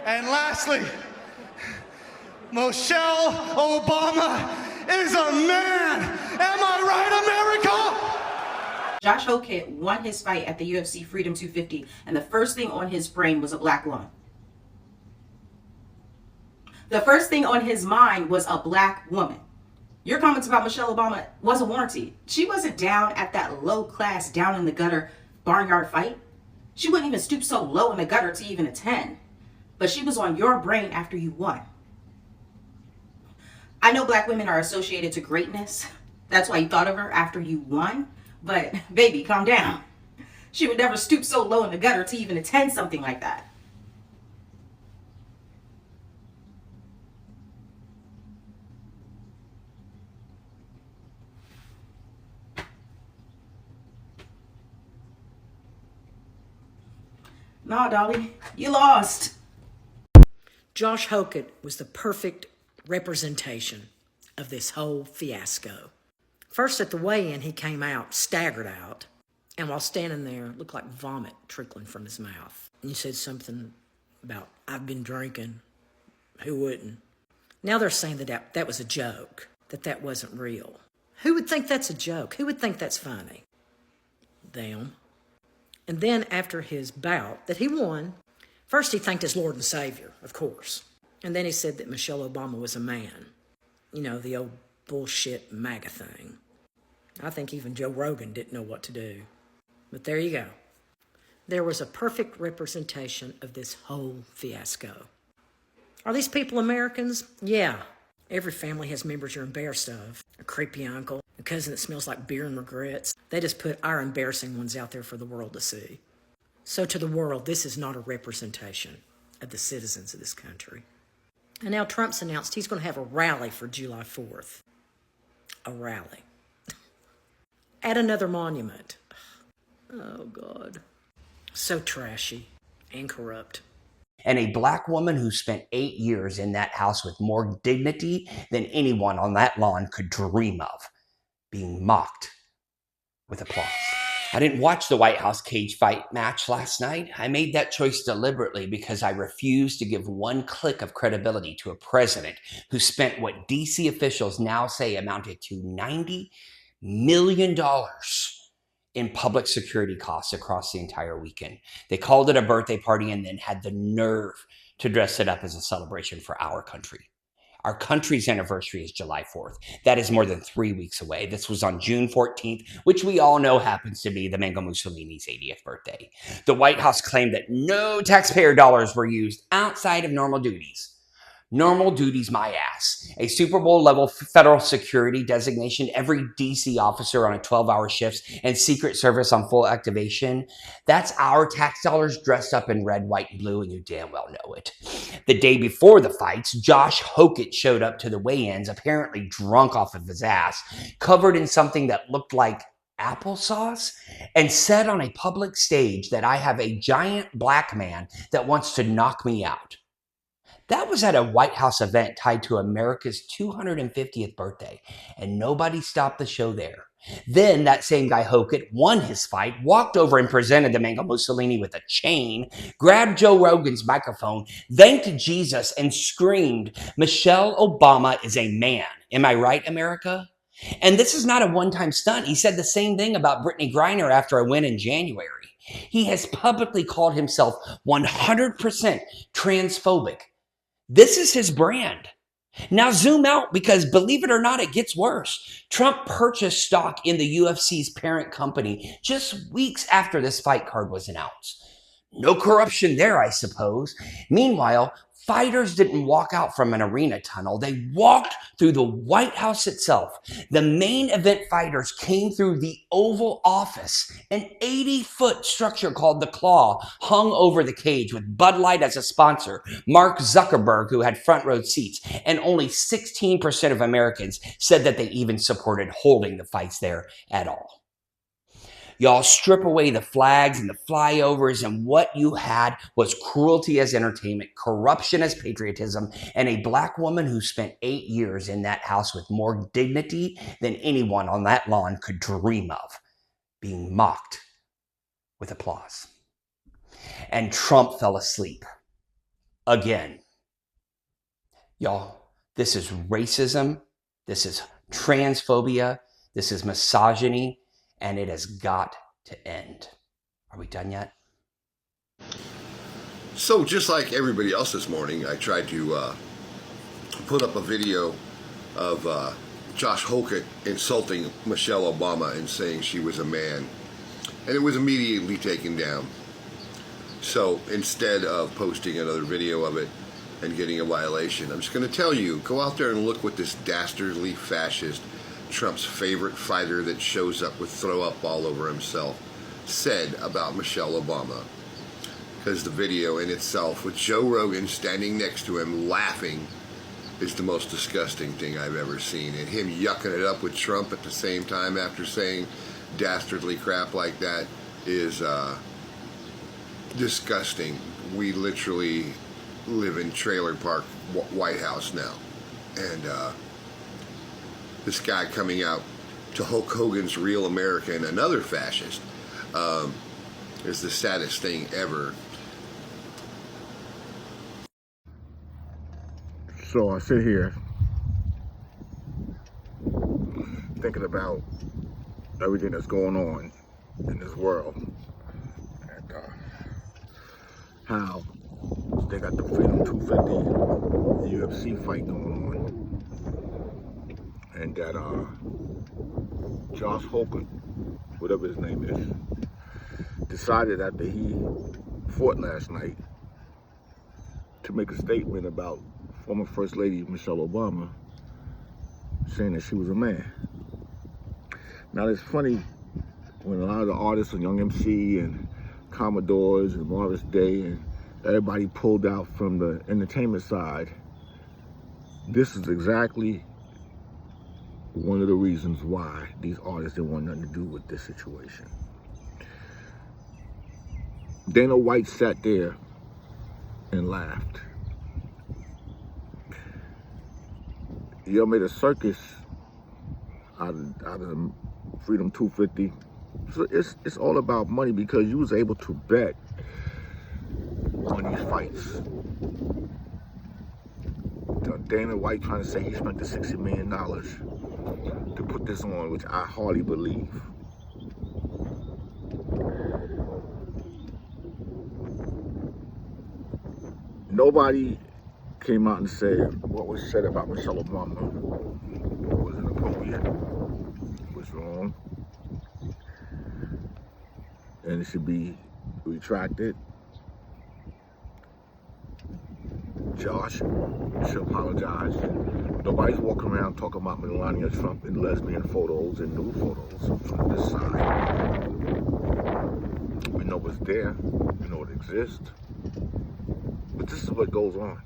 And lastly, Michelle Obama is a man. Am I right, America? Josh Hokit won his fight at the UFC Freedom 250, and the first thing on his brain was a black woman. The first thing on his mind was a black woman. Your comments about Michelle Obama wasn't warranted. She wasn't down at that low class, down in the gutter barnyard fight. She wouldn't even stoop so low in the gutter to even attend. But she was on your brain after you won. I know black women are associated to greatness. That's why you thought of her after you won. But baby, calm down. She would never stoop so low in the gutter to even attend something like that. Nah, Dolly, you lost. Josh Hokit was the perfect representation of this whole fiasco. First, at the weigh-in, he came out, staggered out, and while standing there, it looked like vomit trickling from his mouth. And he said something about, "I've been drinking." Who wouldn't? Now they're saying that that was a joke, that wasn't real. Who would think that's a joke? Who would think that's funny? Them. And then after his bout that he won, first he thanked his Lord and Savior, of course. And then he said that Michelle Obama was a man. You know, the old bullshit MAGA thing. I think even Joe Rogan didn't know what to do. But there you go. There was a perfect representation of this whole fiasco. Are these people Americans? Yeah. Every family has members you're embarrassed of. A creepy uncle, a cousin that smells like beer and regrets. They just put our embarrassing ones out there for the world to see. So to the world, this is not a representation of the citizens of this country. And now Trump's announced he's going to have a rally for July 4th. A rally. At another monument. Oh, God. So trashy and corrupt. And a black woman who spent 8 years in that house with more dignity than anyone on that lawn could dream of, being mocked with applause. I didn't watch the White House cage fight match last night. I made that choice deliberately because I refused to give one click of credibility to a president who spent what DC officials now say amounted to $90 million in public security costs across the entire weekend. They called it a birthday party and then had the nerve to dress it up as a celebration for our country. Our country's anniversary is July 4th. That is more than 3 weeks away. This was on June 14th, which we all know happens to be the Mango Mussolini's 80th birthday. The White House claimed that no taxpayer dollars were used outside of normal duties. Normal duties, my ass. A Super Bowl level federal security designation, every DC officer on a 12-hour shift, and Secret Service on full activation. That's our tax dollars dressed up in red, white, and blue, and you damn well know it. The day before the fights, Josh Hokit showed up to the weigh-ins, apparently drunk off of his ass, covered in something that looked like applesauce, and said on a public stage that I have a giant black man that wants to knock me out. That was at a White House event tied to America's 250th birthday, and nobody stopped the show there. Then that same guy Hokit won his fight, walked over and presented the Mango Mussolini with a chain, grabbed Joe Rogan's microphone, thanked Jesus, and screamed, "Michelle Obama is a man. Am I right, America?" And this is not a one-time stunt. He said the same thing about Brittany Griner after a win in January. He has publicly called himself 100% transphobic. This is his brand. Now zoom out because believe it or not, it gets worse. Trump purchased stock in the UFC's parent company just weeks after this fight card was announced. No corruption there, I suppose. Meanwhile, fighters didn't walk out from an arena tunnel. They walked through the White House itself. The main event fighters came through the Oval Office, an 80-foot structure called the Claw, hung over the cage with Bud Light as a sponsor, Mark Zuckerberg, who had front row seats, and only 16% of Americans said that they even supported holding the fights there at all. Y'all strip away the flags and the flyovers, and what you had was cruelty as entertainment, corruption as patriotism, and a black woman who spent 8 years in that house with more dignity than anyone on that lawn could dream of, being mocked with applause. And Trump fell asleep. again. Y'all, this is racism, this is transphobia, this is misogyny, and it has got to end. Are we done yet? So just like everybody else this morning, I tried to put up a video of Josh Hokit insulting Michelle Obama and saying she was a man. And it was immediately taken down. So instead of posting another video of it and getting a violation, I'm just going to tell you, go out there and look what this dastardly fascist, Trump's favorite fighter that shows up with throw up all over himself, said about Michelle Obama. Because the video in itself, with Joe Rogan standing next to him laughing, is the most disgusting thing I've ever seen. And him yucking it up with Trump at the same time after saying dastardly crap like that is disgusting. We literally live in Trailer Park White House now. And this guy coming out to Hulk Hogan's Real American, another fascist, is the saddest thing ever. So I sit here thinking about everything that's going on in this world and how they got the Freedom 250 UFC fight going on, and that Josh Hokit, whatever his name is, decided after he fought last night to make a statement about former First Lady Michelle Obama, saying that she was a man. Now it's funny when a lot of the artists and Young MC and Commodores and Morris Day and everybody pulled out from the entertainment side. This is exactly one of the reasons why these artists didn't want nothing to do with this situation. Dana White sat there and laughed. Y'all made a circus out of the Freedom 250. So it's all about money, because you was able to bet on these fights. Dana White trying to say he spent the $60 million to put this on, which I hardly believe. Nobody came out and said what was said about Michelle Obama was inappropriate, was wrong, and it should be retracted. Josh should apologize. Nobody's walking around talking about Melania Trump in lesbian photos and nude photos from this side. We know it's there, we know it exists, but this is what goes on.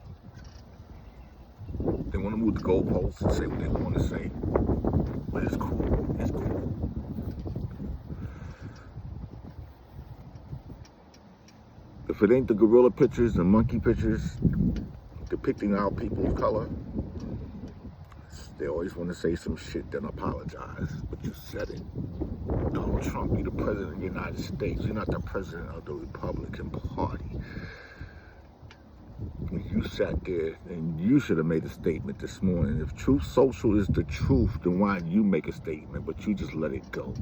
They want to move the goalposts and say what they want to say, but it's cool. It's cool. If it ain't the gorilla pictures and monkey pictures depicting our people's color, they always want to say some shit, then apologize. But you said it. Donald Trump, you're the president of the United States. You're not the president of the Republican Party. You sat there and you should have made a statement this morning. If Truth Social is the truth, then why didn't you make a statement? But you just let it go.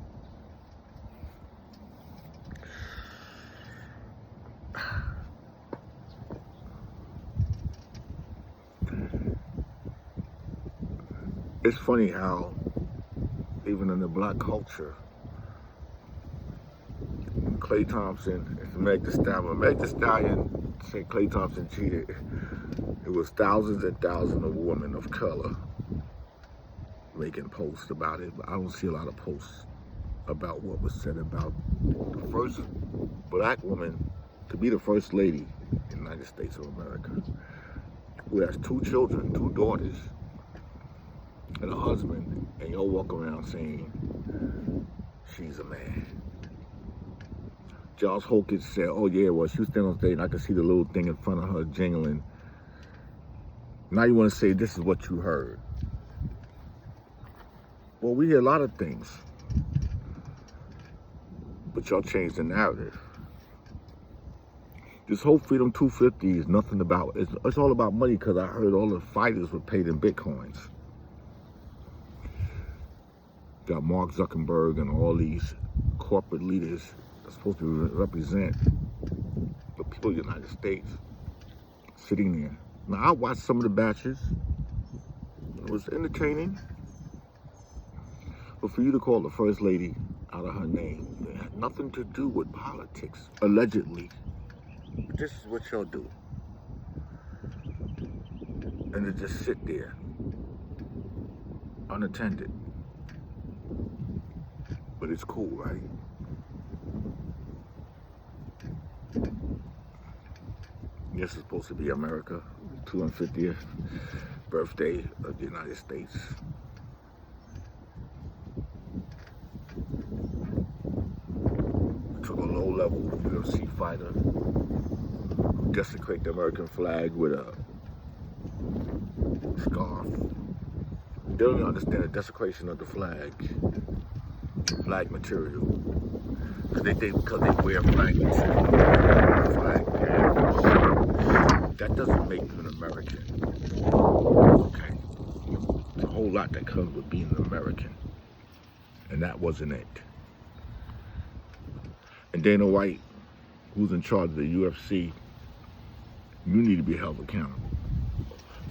It's funny how even in the black culture, Klay Thompson and Meg Thee Stallion. Meg Thee Stallion said Klay Thompson cheated. It was thousands and thousands of women of color making posts about it, but I don't see a lot of posts about what was said about the first black woman to be the first lady in the United States of America, who has 2 children, 2 daughters, and a husband, and y'all walk around saying she's a man. Josh Hokit said, oh yeah, well, she was standing on stage and I could see the little thing in front of her jingling. Now you want to say this is what you heard. Well, we hear a lot of things, but y'all changed the narrative. This whole Freedom 250 is nothing about, it's all about money, because I heard all the fighters were paid in Bitcoins. Got Mark Zuckerberg and all these corporate leaders that's supposed to represent the people of the United States sitting there. Now, I watched some of the batches. It was entertaining. But for you to call the First Lady out of her name, it had nothing to do with politics, allegedly. But this is what y'all do. And to just sit there, unattended. But it's cool, right? This is supposed to be America, 250th birthday of the United States. Took a low-level UFC fighter who desecrated the American flag with a scarf. They don't even understand the desecration of the flag material. Because they wear flag material, flag pants. That doesn't make you an American. Okay. There's a whole lot that comes with being an American. And that wasn't it. And Dana White, who's in charge of the UFC, you need to be held accountable.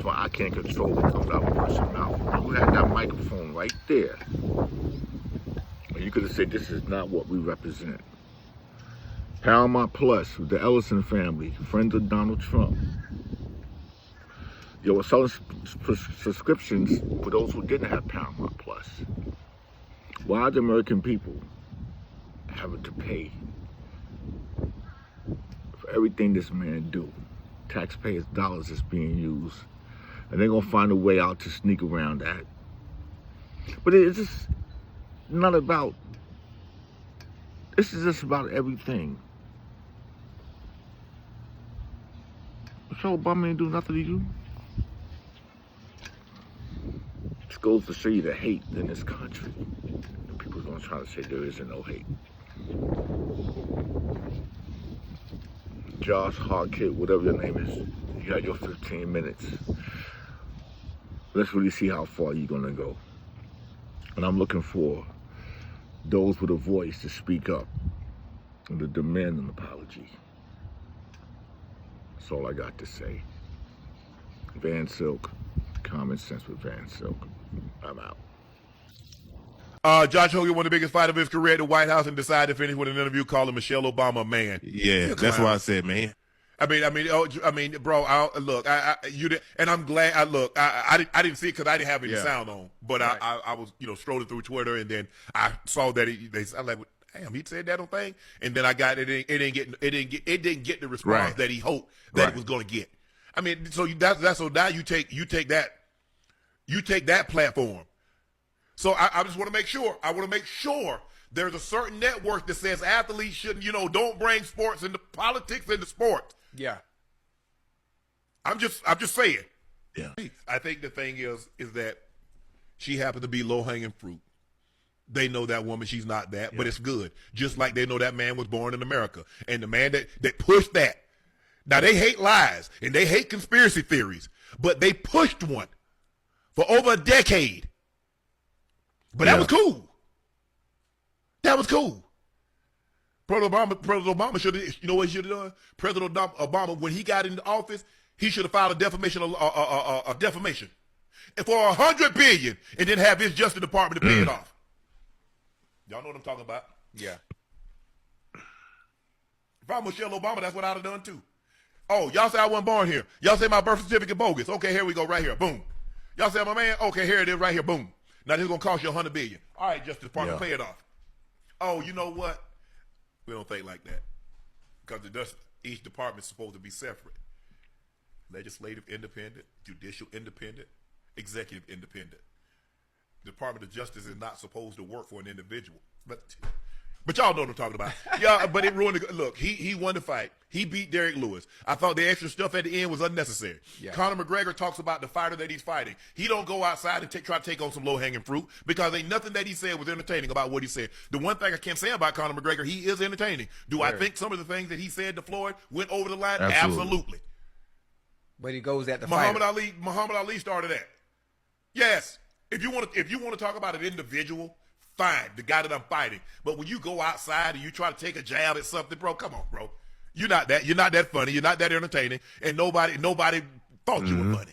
So I can't control what comes out of a person's mouth. You had that microphone right there. And you could have said, this is not what we represent. Paramount Plus, the Ellison family, friends of Donald Trump. They were selling subscriptions for those who didn't have Paramount Plus. Why are the American people having to pay for everything this man do? Taxpayers' dollars is being used. And they're going to find a way out to sneak around that. But it's just not about, this is just about everything. Michelle Obama ain't do nothing to you. This goes to show you the hate in this country. And people are going to try to say there isn't no hate. Josh Hokit, whatever your name is, you got your 15 minutes. Let's really see how far you're going to go. And I'm looking for those with a voice to speak up and to demand an apology. That's all I got to say. Vansilk, Common Sense with Vansilk. I'm out. Josh Hokit won the biggest fight of his career at the White House and decided to finish with an interview calling Michelle Obama a man. Yeah, that's what I said, man. Bro. And I'm glad. I didn't see it because I didn't have any sound on, but right. I was, strolling through Twitter, and then I saw that I like, damn, he said that on thing, and then I got it. It didn't get the response that he hoped that it was going to get. I mean, so so now you take that platform. So I just want to make sure. I want to make sure there's a certain network that says athletes shouldn't, don't bring sports into politics into sports. Yeah. I'm just saying. Yeah. I think the thing is that she happened to be low hanging fruit. They know that woman, she's not that, but it's good. Just like they know that man was born in America. And the man that pushed that. Now they hate lies and they hate conspiracy theories, but they pushed one for over a decade. But that was cool. That was cool. President Obama should have, what he should have done? President Obama, when he got into office, he should have filed a defamation, and for $100 billion, and then have his Justice Department to pay it off. Y'all know what I'm talking about? Yeah. If I'm Michelle Obama, that's what I'd have done too. Oh, y'all say I wasn't born here. Y'all say my birth certificate bogus. Okay, here we go, right here. Boom. Y'all say I'm a man. Okay, here it is, right here. Boom. Now this is gonna cost you $100 billion. All right, Justice Department, pay it off. Oh, you know what? We don't think like that because each department's supposed to be separate. Legislative independent, judicial independent, executive independent. The Department of Justice is not supposed to work for an individual. But But y'all know what I'm talking about. Yeah, but it ruined the look. He won the fight. He beat Derrick Lewis. I thought the extra stuff at the end was unnecessary. Yeah. Conor McGregor talks about the fighter that he's fighting. He don't go outside and try to take on some low-hanging fruit because ain't nothing that he said was entertaining about what he said. The one thing I can say about Conor McGregor, he is entertaining. Do I think some of the things that he said to Floyd went over the line? Absolutely. But he goes at the Muhammad Ali started that. Yes. If you want to talk about an individual, fine, the guy that I'm fighting. But when you go outside and you try to take a jab at something, bro, come on, bro. You're not that funny. You're not that entertaining. And nobody thought you were funny.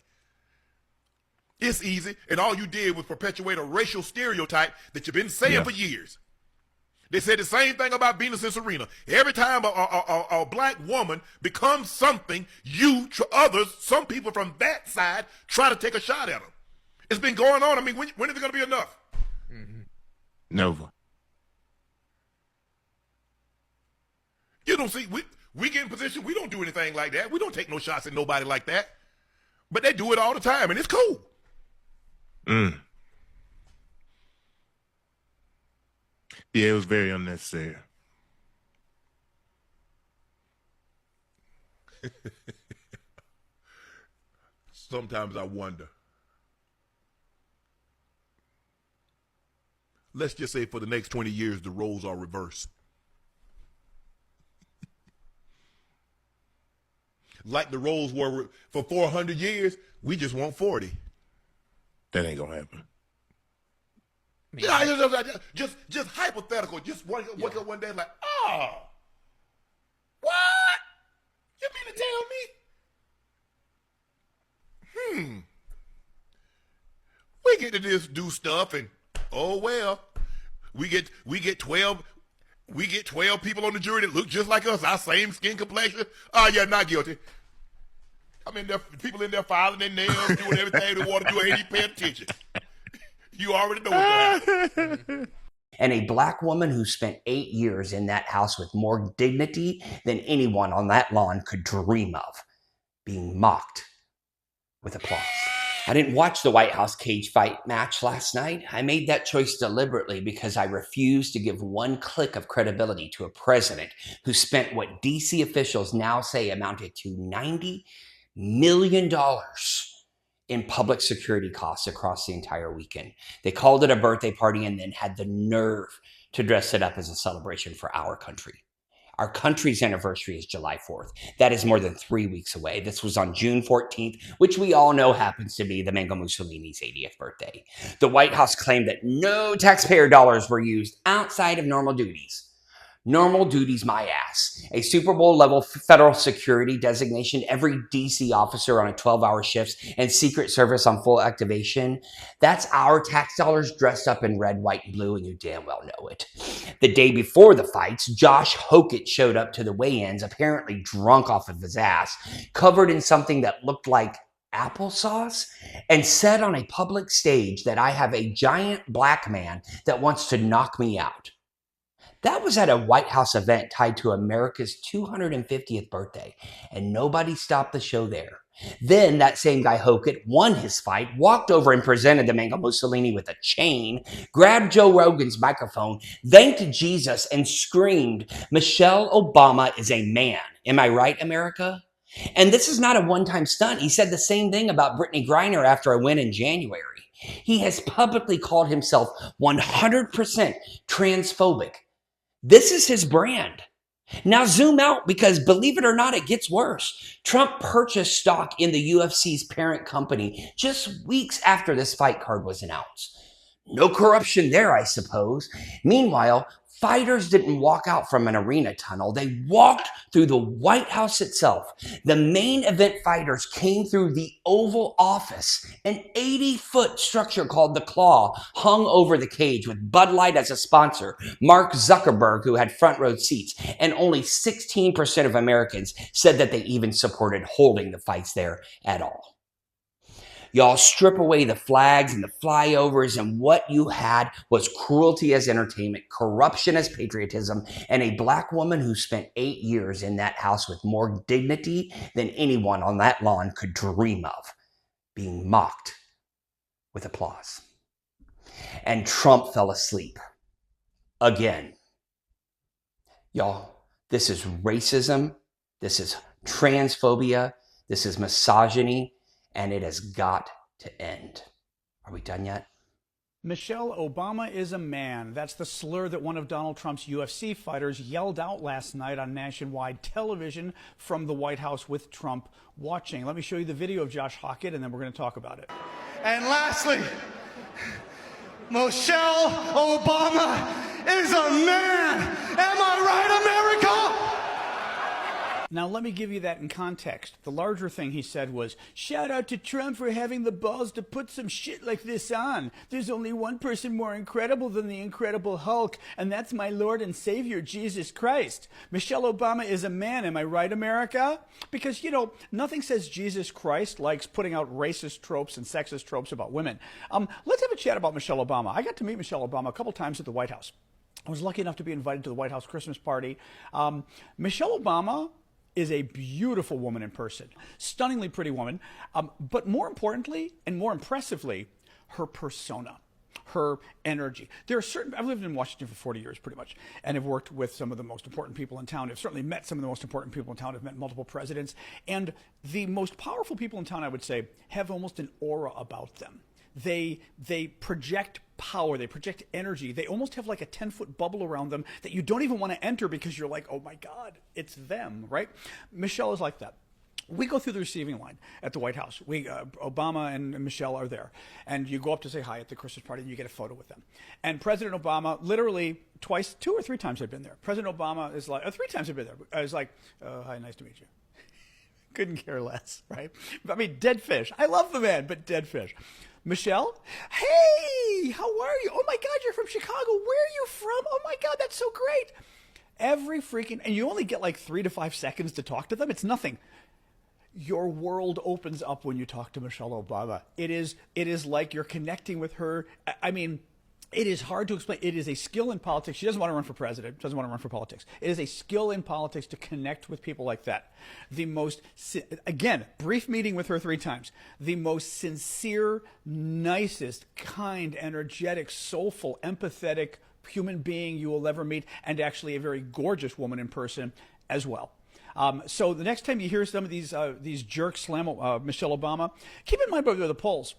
It's easy. And all you did was perpetuate a racial stereotype that you've been saying for years. They said the same thing about Venus and Serena. Every time a black woman becomes something, some people from that side try to take a shot at them. It's been going on. I mean, when is it going to be enough? Never. You don't see, we get in position, we don't do anything like that. We don't take no shots at nobody like that. But they do it all the time, and it's cool. Yeah, it was very unnecessary. Sometimes I wonder. Let's just say for the next 20 years, the roles are reversed. Like the roles were for 400 years, we just want 40. That ain't gonna happen. Yeah, just hypothetical. Just wake up one day like, oh, what? You mean to tell me? We get to just do stuff, and oh well, we get 12 people on the jury that look just like us, our same skin complexion. Oh yeah, not guilty. I mean, there are people in there filing their nails, doing everything they want to do, ain't even paying attention. You already know what's going on. And a black woman who spent 8 years in that house with more dignity than anyone on that lawn could dream of, being mocked with applause. I didn't watch the White House cage fight match last night. I made that choice deliberately because I refused to give one click of credibility to a president who spent what DC officials now say amounted to $90 million in public security costs across the entire weekend. They called it a birthday party and then had the nerve to dress it up as a celebration for our country. Our country's anniversary is July 4th. That is more than 3 weeks away. This was on June 14th, which we all know happens to be the Mango Mussolini's 80th birthday. The White House claimed that no taxpayer dollars were used outside of normal duties. Normal duties, my ass. A Super Bowl level federal security designation, every DC officer on a 12-hour shift, and Secret Service on full activation. That's our tax dollars dressed up in red, white, and blue, and you damn well know it. The day before the fights, Josh Hokit showed up to the weigh-ins, apparently drunk off of his ass, covered in something that looked like applesauce, and said on a public stage that I have a giant black man that wants to knock me out. That was at a White House event tied to America's 250th birthday, and nobody stopped the show there. Then that same guy Hokit won his fight, walked over and presented the Mango Mussolini with a chain, grabbed Joe Rogan's microphone, thanked Jesus, and screamed, "Michelle Obama is a man. Am I right, America?" And this is not a one-time stunt. He said the same thing about Brittany Griner after a win in January. He has publicly called himself 100% transphobic. This is his brand. Now zoom out because believe it or not, it gets worse. Trump purchased stock in the UFC's parent company just weeks after this fight card was announced. No corruption there, I suppose. Meanwhile, fighters didn't walk out from an arena tunnel. They walked through the White House itself. The main event fighters came through the Oval Office, an 80-foot structure called the Claw, hung over the cage with Bud Light as a sponsor, Mark Zuckerberg, who had front row seats, and only 16% of Americans said that they even supported holding the fights there at all. Y'all strip away the flags and the flyovers, and what you had was cruelty as entertainment, corruption as patriotism, and a black woman who spent 8 years in that house with more dignity than anyone on that lawn could dream of, being mocked with applause. And Trump fell asleep. Again. Y'all, this is racism, this is transphobia, this is misogyny, and it has got to end. Are we done yet? Michelle Obama is a man. That's the slur that one of Donald Trump's UFC fighters yelled out last night on nationwide television from the White House with Trump watching. Let me show you the video of Josh Hokit, and then we're going to talk about it. And lastly, Michelle Obama is a man. Am I right, America? Now, let me give you that in context. The larger thing he said was, shout out to Trump for having the balls to put some shit like this on. There's only one person more incredible than the Incredible Hulk, and that's my Lord and Savior, Jesus Christ. Michelle Obama is a man. Am I right, America? Because, you know, nothing says Jesus Christ likes putting out racist tropes and sexist tropes about women. Let's have a chat about Michelle Obama. I got to meet Michelle Obama a couple times at the White House. I was lucky enough to be invited to the White House Christmas party. Michelle Obama is a beautiful woman in person, stunningly pretty woman, but more importantly and more impressively, her persona, her energy. There are certain, I've lived in Washington for 40 years pretty much, and have worked with some of the most important people in town. I've certainly met some of the most important people in town. I've met multiple presidents, and the most powerful people in town, I would say, have almost an aura about them. They project power, they project energy. They almost have like a 10-foot bubble around them that you don't even want to enter because you're like, oh my God, it's them, right? Michelle is like that. We go through the receiving line at the White House. Obama and Michelle are there. And you go up to say hi at the Christmas party and you get a photo with them. And President Obama, literally twice, 2 or 3 times I've been there. President Obama is like, 3 times I've been there. I was like, hi, nice to meet you. Couldn't care less, right? I mean, dead fish. I love the man, but dead fish. Michelle, hey, how are you? Oh my God, you're from Chicago. Where are you from? Oh my God, that's so great. Every freaking, and you only get like 3 to 5 seconds to talk to them. It's nothing. Your world opens up when you talk to Michelle Obama. It is like you're connecting with her. I mean, it is hard to explain. It is a skill in politics. She doesn't want to run for president, doesn't want to run for politics. It is a skill in politics to connect with people like that. The most, again, brief meeting with her 3 times. The most sincere, nicest, kind, energetic, soulful, empathetic human being you will ever meet, and actually a very gorgeous woman in person as well. So the next time you hear some of these jerks slam Michelle Obama, keep in mind by the polls.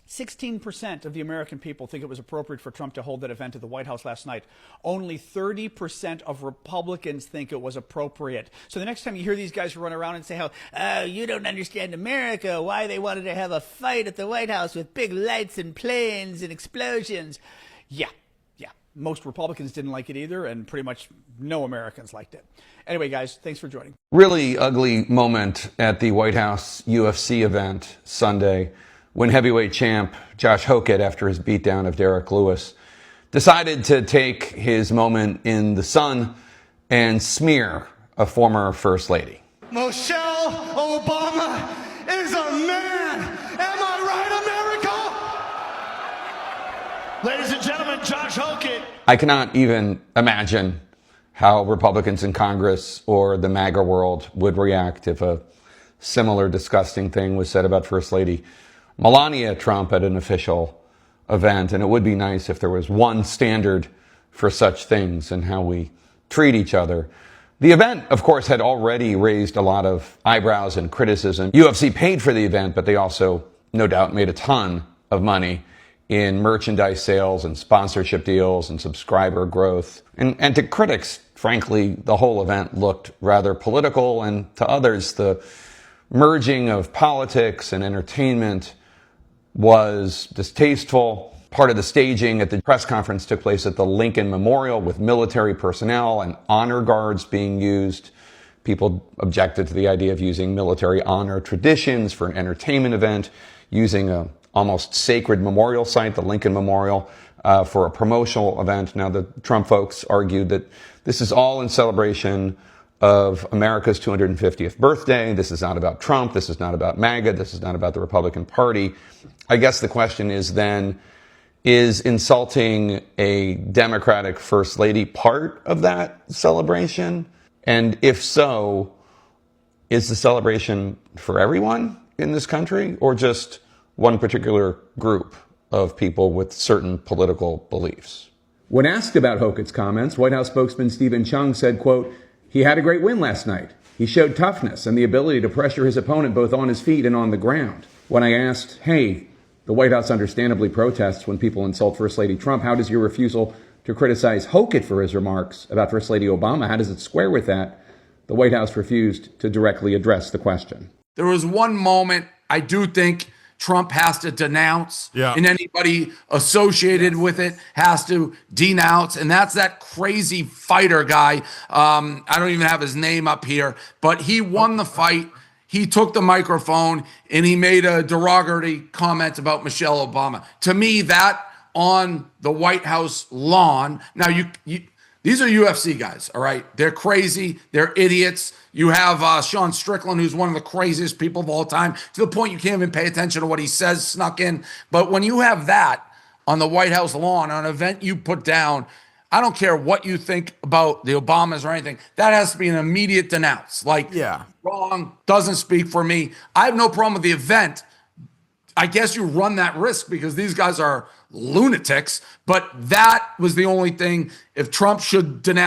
16% of the American people think it was appropriate for Trump to hold that event at the White House last night. Only 30% of Republicans think it was appropriate. So the next time you hear these guys run around and say how, oh, you don't understand America, why they wanted to have a fight at the White House with big lights and planes and explosions. Yeah. Most Republicans didn't like it either, and pretty much no Americans liked it. Anyway, guys, thanks for joining. Really ugly moment at the White House UFC event Sunday when heavyweight champ Josh Hokit, after his beatdown of Derrick Lewis, decided to take his moment in the sun and smear a former First Lady. Michelle Obama is a man. Am I right, America? Ladies and gentlemen, Josh Hokit. I cannot even imagine how Republicans in Congress or the MAGA world would react if a similar disgusting thing was said about First Lady Melania Trump at an official event. And it would be nice if there was one standard for such things and how we treat each other. The event, of course, had already raised a lot of eyebrows and criticism. UFC paid for the event, but they also, no doubt, made a ton of money in merchandise sales and sponsorship deals and subscriber growth. And to critics, frankly, the whole event looked rather political, and to others, the merging of politics and entertainment was distasteful. Part of the staging at the press conference took place at the Lincoln Memorial with military personnel and honor guards being used. People objected to the idea of using military honor traditions for an entertainment event, using a almost sacred memorial site, the Lincoln Memorial, for a promotional event. Now, the Trump folks argued that this is all in celebration of America's 250th birthday. This is not about Trump. This is not about MAGA. This is not about the Republican Party. I guess the question is then, is insulting a Democratic First Lady part of that celebration? And if so, is the celebration for everyone in this country or just one particular group of people with certain political beliefs? When asked about Hokit's comments, White House spokesman Stephen Chung said, quote, "He had a great win last night. He showed toughness and the ability to pressure his opponent both on his feet and on the ground." When I asked, hey, the White House understandably protests when people insult First Lady Trump, how does your refusal to criticize Hokit for his remarks about First Lady Obama, how does it square with that? The White House refused to directly address the question. There was one moment I do think Trump has to denounce, and anybody associated with it has to denounce, and that's that crazy fighter guy. I don't even have his name up here, but he won the fight. He took the microphone and he made a derogatory comment about Michelle Obama. To me, that on the White House lawn. Now, these are UFC guys, all right? They're crazy. They're idiots. You have Sean Strickland, who's one of the craziest people of all time, to the point you can't even pay attention to what he says snuck in. But when you have that on the White House lawn, on an event you put down, I don't care what you think about the Obamas or anything, that has to be an immediate denounce. Like, wrong, doesn't speak for me. I have no problem with the event. I guess you run that risk because these guys are lunatics, but that was the only thing. If Trump should denounce